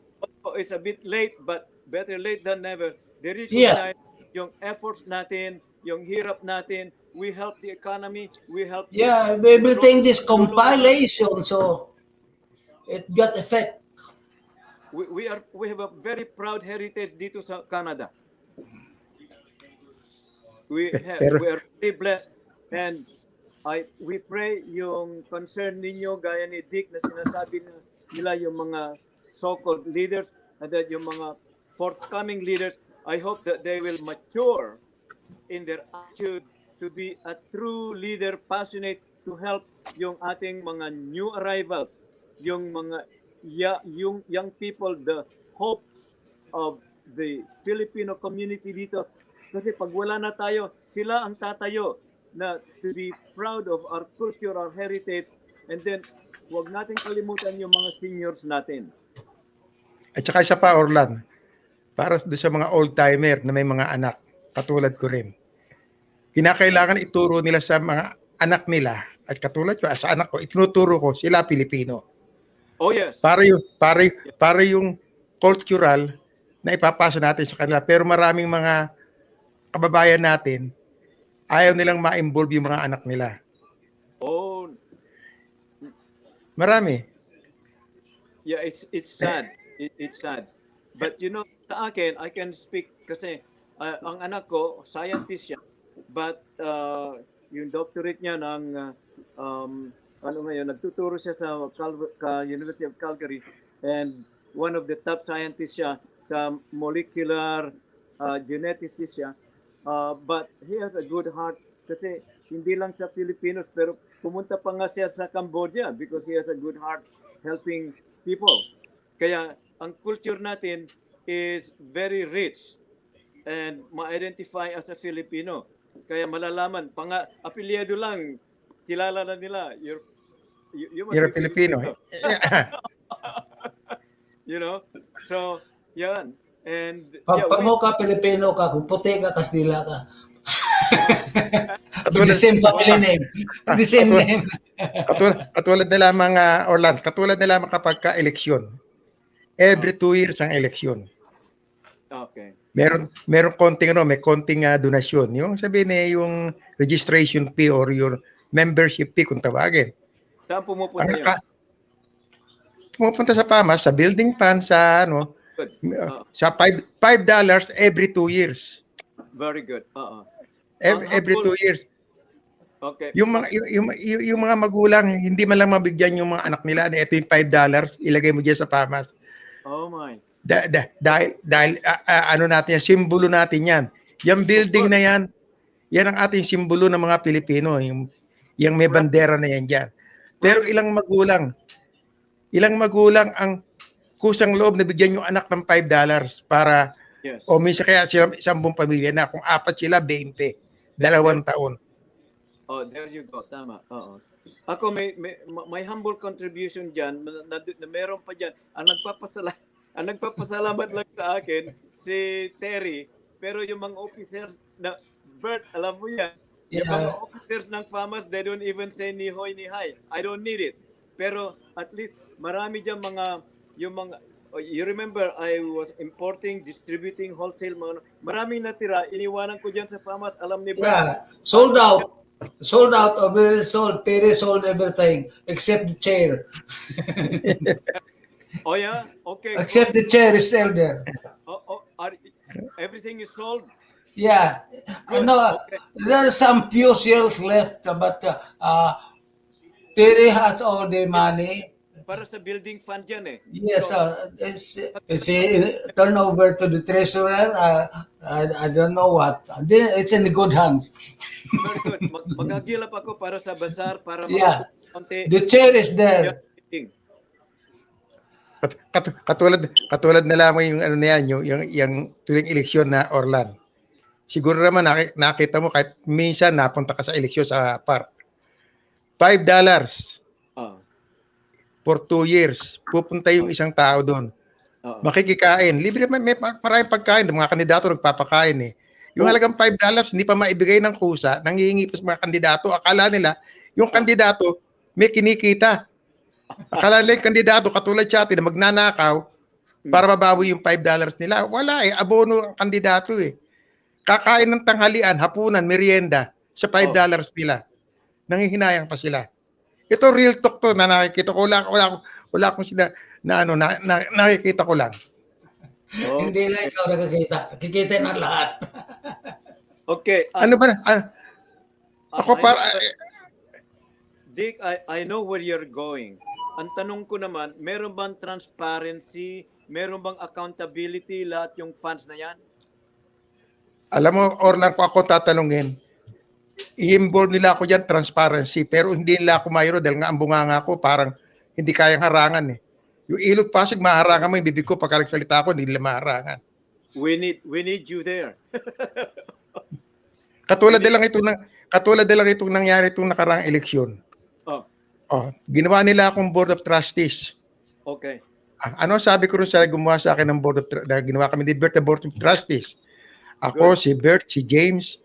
It's a bit late, but better late than never. They recognize yung efforts natin, yung hirap natin. We help the economy. We help. Yeah, everything this compilation, so it got effect. We have a very proud heritage dito sa Canada. We are very blessed, and we pray yung concern ninyo gaya ni Dick na sinasabi nila yung mga so-called leaders and that yung mga forthcoming leaders, I hope that they will mature in their attitude to be a true leader, passionate to help yung ating mga new arrivals, yung mga yung young people, the hope of the Filipino community dito. Kasi pag wala na tayo, sila ang tatayo na to be proud of our culture, our heritage, and then huwag natin kalimutan yung mga seniors natin. At saka isa pa, Orlan, para doon sa mga old-timer na may mga anak, katulad ko rin, kinakailangan ituro nila sa mga anak nila, at katulad ko, sa anak ko, itinuturo ko, sila Pilipino. Oh yes. Para yung cultural na ipapasa natin sa kanila. Pero maraming mga kababayan natin, ayaw nilang ma-involve yung mga anak nila. Oh. Marami. Yeah, it's sad. It's sad. But you know, sa akin, I can speak kasi ang anak ko, scientist siya. But yung doctorate niya ng nagtuturo siya sa University of Calgary, and one of the top scientists siya sa molecular geneticist siya. But he has a good heart kasi hindi lang sa Filipinos pero pumunta pa nga siya sa Cambodia because he has a good heart helping people. Kaya ang culture natin is very rich and ma-identify as a Filipino. Kaya malalaman, apelyido lang, kilala na nila, You're a Filipino. You know? So, yan. And Pag mo ka Pilipino ka, kung puti ka, Kastila ka. With the same family name. The same name. Katulad nila mga Orlando, katulad nila kapag ka-eleksyon. Every 2 years ang eleksyon. Okay. Meron konting may konting donasyon. Yung sabihin yung registration fee or your membership fee kung tawagin. Saan pumupunta yun? Pumupunta sa PAMAS, sa building fund, sa sa $5 every 2 years. Very good. Every 2 years. Okay. Yung mga magulang hindi man lang mabigyan yung mga anak nila na ito yung $5, ilagay mo diyan sa PAMAS. Oh my. Dahil ano natin yan, simbolo natin yan. Yung building na yan, yan ang ating simbolo ng mga Pilipino, yung may bandera na yan diyan. Pero ilang magulang ang kusang loob na bigyan yung anak ng $5 para o minsan kaya sila isang buong pamilya na kung 4 sila 20, 2 taon. Oh, there you go. Tama. Oo. Ako may humble contribution diyan na meron pa diyan. Ang nagpapasalamat lang sa akin si Terry, pero yung mga officers na Bert, alam mo yan. Yung mga officers ng FAMAS, they don't even say ni hoy ni hi. I don't need it. Pero at least marami diyan you remember I was importing, distributing, wholesale, maraming natira, iniwanan ko diyan sa FAMAS, alam ni Bert. Yeah, sold out. Sold out, already sold. Terry sold everything except the chair. Oh yeah, okay, good. Except the chair is still there. Everything is sold. Yeah, I Good. know Okay. there are some few sales left, but Terry has all the It, money. para sa building fund yan eh. Yes, So, it's turnover to the treasurer. I don't know what. It's in good hands. very good. Maghagilap ako para sa bazaar para Yeah, makatulong konti the chair is yung there. meeting. Katulad na lamang yung ano na yan, yung tuwing eleksyon na Orlan. Siguro naman nakita mo kahit minsan napunta ka sa eleksyon sa park. $5 Ah, for 2 years. Pupunta yung isang tao doon. ah. Makikikain. Libre naman, may maraming pagkain. Mga kandidato nagpapakain eh. Yung Oh. halagang $5, hindi pa maibigay ng kusa, nanghihingi pa sa mga kandidato. Akala nila, yung kandidato may kinikita. Akala nila yung kandidato, katulad sa atin, na magnanakaw para mabawi yung $5 nila. Wala eh, abono ang kandidato eh. Kakain ng tanghalian, hapunan, merienda sa $5 nila. Nanghihinayang pa sila. Ito real talk to na nakikita ko. Wala akong nakikita ko lang. Hindi lang ikaw nakakita. Nakikita ng lahat. Okay. Ano ba? Ako para Dick, I know where you're going. Ang tanong ko naman, meron bang transparency, meron bang accountability lahat yung funds na yan? alam mo, Orlan, ko ako tatanungin. I-involve nila ako dyan, transparency, pero hindi nila ako mayro dahil nga ang bunganga ko parang hindi kayang harangan eh. Yung ilog Pasig, maharangan mo yung bibig ko pagka nagsalita ako, hindi nila maharangan. We need you there. Katulad na lang itong nangyari itong nakaraang eleksyon. Ginawa nila akong board of trustees. Okay. Ano sabi ko rin sa gumawa sa akin ng board of ginawa kami ni Bert na board of trustees. Ako, si Bert, si James,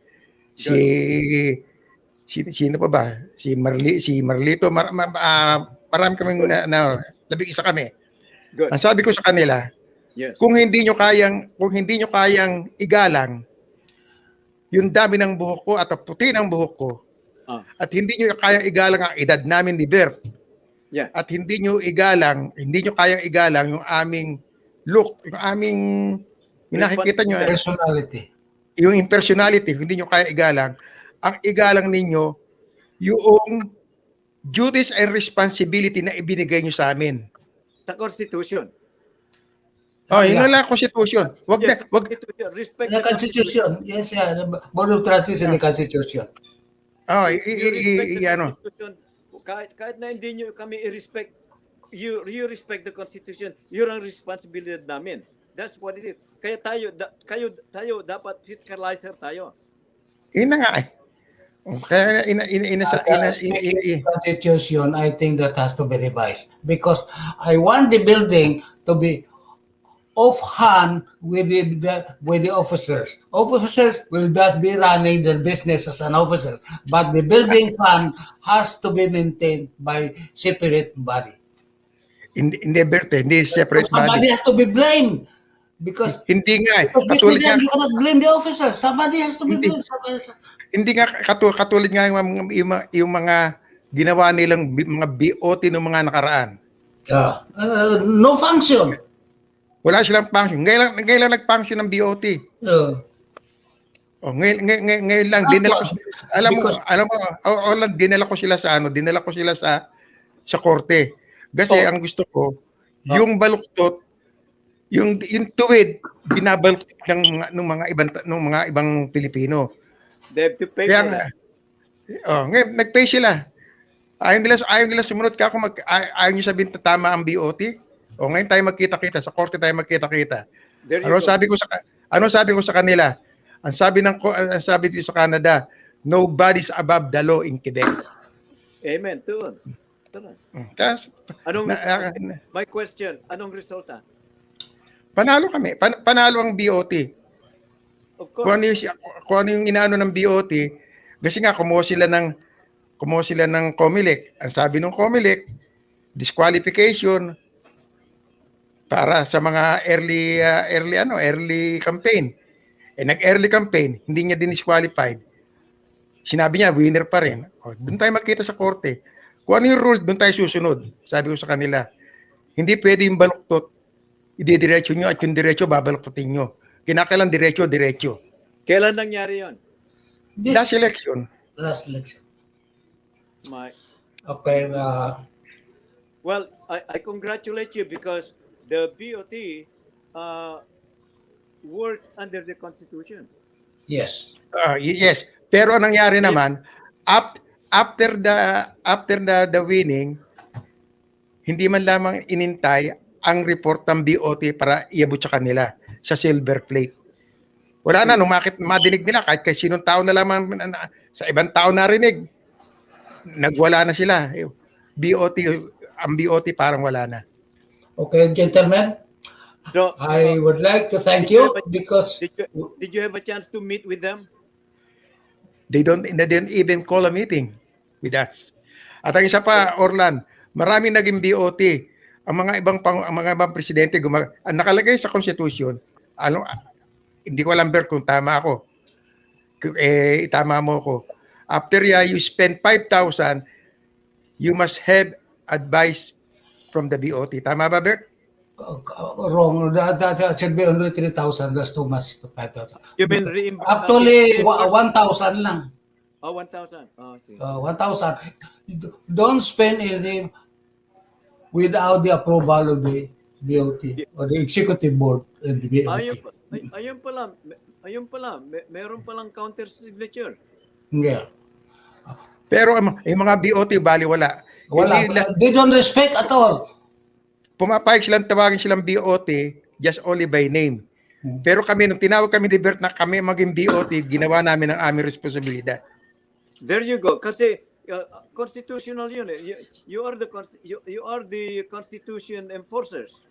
sino pa ba? Si Marlito, marami kaming labing isa kami. Good. Ang sabi ko sa kanila, kung hindi nyo kayang igalang yung dami ng buhok ko at ang puti ng buhok ko, at hindi nyo kayang igalang ang edad namin ni Bert, at hindi nyo kayang igalang yung aming look, yung aming nakikita nyo, Personality. yung personality, hindi nyo kaya igalang, ang igalang ninyo yung duties and responsibility na ibinigay nyo sa amin. Sa Constitution. Yun lang Constitution. Wag Respect the Constitution. Yes, yeah. The Board of Trustees in the Constitution. Ano. Kahit na hindi nyo kami i-respect, you respect the Constitution, yun ang responsibility namin. That's what it is. Kaya tayo dapat fiscalizer tayo. Ina nga eh. Kaya Constitution, I think that has to be revised because I want the building to be off-hand with the officers. Officers will not be running their business as an officer, but the building fund has to be maintained by separate body. Hindi Berte, hindi separate Somebody body. has to be blamed because Hindi nga eh. you cannot blame the officers. Somebody has to be blamed. Hindi nga katulad nga yung mga ginawa nilang mga BOT ng mga nakaraan. No function. Wala silang function. Ngayon lang nag-function ng BOT. Ngayon lang dinala ko dinala ko sila sa korte. Kasi ang gusto ko yung baluktot, yung tuwid binabaluktot ng mga ibang Pilipino. They have to pay for that. Ngayon nag-pay sila. Ayaw nila sumunod ka kung ayaw niyo sabihin tama ang BOT. Ngayon tayo magkita-kita sa korte Ano sabi ko sa kanila? Ang sabi dito sa Canada, nobody's above the law in Quebec. Amen. My question, anong resulta? Panalo kami. Panalo ang BOT. Of course. Kung ano yung inaano ng BOT, kasi nga kumuha sila ng COMELEC. Ang sabi ng COMELEC, disqualification para sa mga early campaign. Nag-early campaign, hindi niya din disqualified. Sinabi niya, winner pa rin. O, doon tayo magkita sa korte. Kung ano yung rule, doon tayo susunod. Sabi ko sa kanila, hindi pwede yung baluktot, ididiretso nyo at yung diretso, babaluktutin nyo. Kinakailan diretso, diretso. Kailan nangyari yon? Last This election. last election. My, Okay. well, I congratulate you because the BOT works under the Constitution. Yes. Yes. Pero ang nangyari Ayun. naman, after the winning, hindi man lamang inintay ang report ng BOT para iabot sa kanila sa silver plate. Wala na, madinig nila, kahit sinong tao na lamang, sa ibang tao narinig, nagwala na sila. Ang BOT parang wala na. Okay, gentlemen. So, I would like to thank did you you have a- because did you have a chance to meet with them? They didn't even call a meeting with us. At ang isa pa, Orlan, maraming naging BOT. Ang mga ibang presidente ang nakalagay sa Constitution, hindi ko alam Bert kung tama ako. Tama mo ko. After you spend 5,000, you must have advice from the BOT. Tama ba, Bert? wrong. That should be only 3,000. That's too much. 5,000. You mean Actually, 1,000 lang. 1,000. Oh, see. 1,000. Don't spend any without the approval of the BOT or the executive board and the BOT. Ayun pala, meron palang counter signature. Yeah. Pero yung mga BOT, baliwala. Wala. They don't respect at all. Pumapayag silang tawagin silang BOT just only by name. Pero kami, nung tinawag kami ni Bert na kami maging BOT, ginawa namin ang aming responsibilidad. There you go. Kasi constitutional yun eh. You are the constitution enforcers.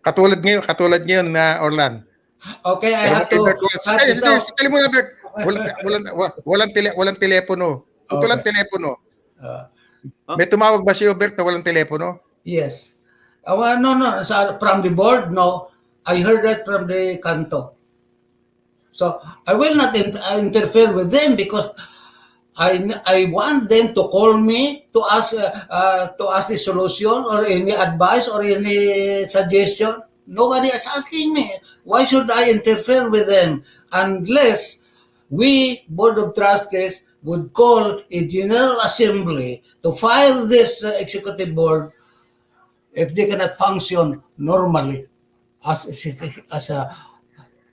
Katulad ngayon na Orlan. Okay, I have to cut it out. Sali mo na, Bert. Walang telepono. Walang telepono. May tumawag ba si Bert na walang telepono? Yes. No. From the board, no. I heard that from the canto. So I will not interfere with them because I want them to call me to ask the solution or any advice or any suggestion. Nobody is asking me. Why should I interfere with them unless we, Board of Trustees, would call a General Assembly to fire this executive board if they cannot function normally as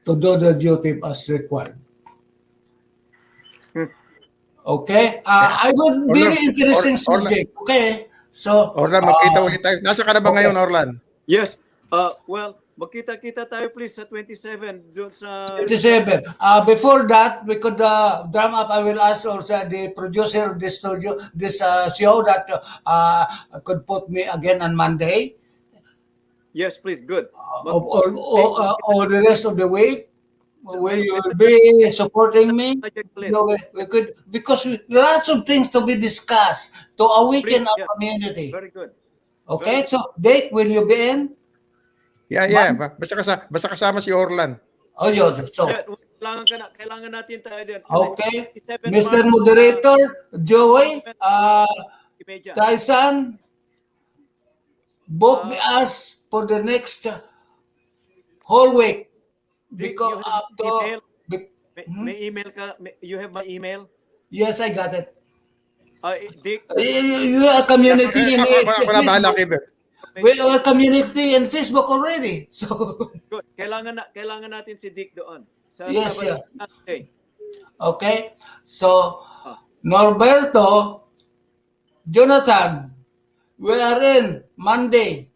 to do the duty as required. Okay? I would very interesting subject. Okay? So, Orlan, magkita ulit tayo. Nasa ka na ba ngayon, Orlan? Yes. Well, magkita-kita tayo please sa 27 doon sa 27. Before that, we could drum up. I will ask also the producer of this studio, this show that could put me again on Monday Yes, please. Good. or the rest of the week. Will you be supporting me? We could, because lots of things to be discussed to awaken our community. Very good. Okay, so Dave, will you be in? Yeah. Basta kasama si Orlan. Oh, yun. So, Kailangan natin tayo din. okay. Mr. Moderator, Joey, Trisun, book us for the next whole week. Because may email ka? You have my email? Yes, I got it. Dick? You are community in Bahala kay Facebook. Bert. We are community in Facebook already. So, Good. Kailangan natin si Dick doon. Yes, yeah. Okay. Okay. So, Norberto, Jonathan, we are in Monday.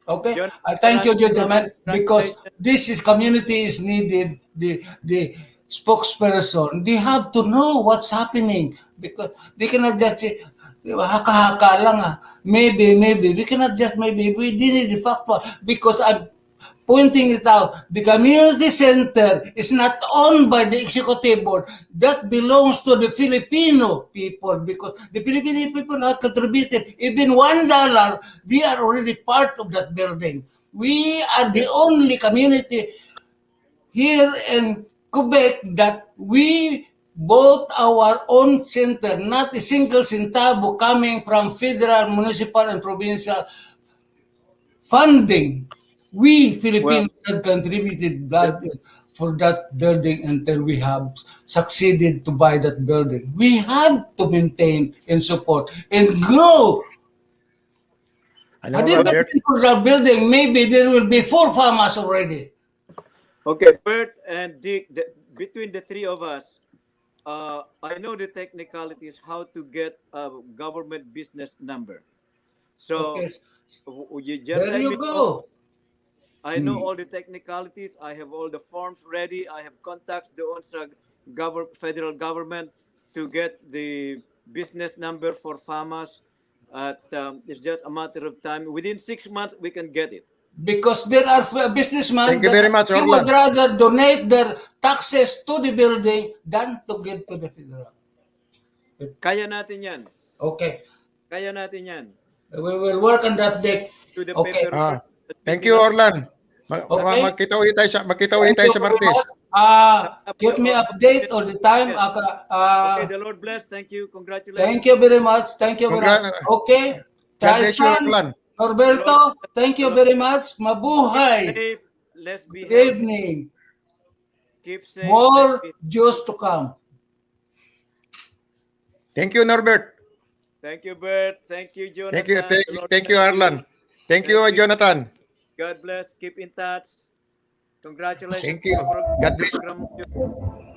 Okay. Thank you, gentlemen, because this community is needed. The spokesperson, they have to know what's happening because they cannot just say, haka-haka lang maybe we cannot just maybe we need the factual because I'm pointing it out. The community center is not owned by the executive board. That belongs to the Filipino people because the Filipino people have contributed even $1. We are already part of that building. We are the only community here in Quebec that we bought our own center, not a single centavo coming from federal, municipal, and provincial funding. We Well, Filipinos had contributed that, blood for that building until we have succeeded to buy that building. We have to maintain and support and grow. Alam Had mo it ba, well, not Bert, been for that building, maybe there will be 4 farmers already. okay, Bert and Dick, between the three of us, I know the technicalities how to get a government business number. Okay, So, you just there let you me know. go. I know all the technicalities. I have all the forms ready. I have contacts doon sa federal government to get the business number for farmers. At it's just a matter of time. Within 6 months, we can get it. Because there are thank businessmen you that very much, they would Orlan. rather donate their taxes to the building than to give to the federal. Kaya natin yan. Okay, Kaya natin yan. we will work on that, Dick. Do the Okay, paperwork. Ah, Admin thank you, nila sa... Orlan. okay. Magkita ulit Thank tayo you sa very much. Martes. Keep me update all the time. Yes. Okay, the Lord bless. Thank you. Thank Congratulations. you very much. Thank you very much. Congra- Okay. God bless you, Trisun, Orlan. The Lord Norberto, bless. thank The you Lord very bless. much. Keep Mabuhay. safe. Let's be Good healthy. evening. Keep safe. Let's More be... Diyos to come. Thank you, Norbert. Thank you, Bert. Thank you, Thank you, Jonathan. thank, The Lord thank you, bless you. Arlan. Thank you, Thank you. Jonathan. God bless. Keep in touch. Congratulations Thank you. for God the bless. program.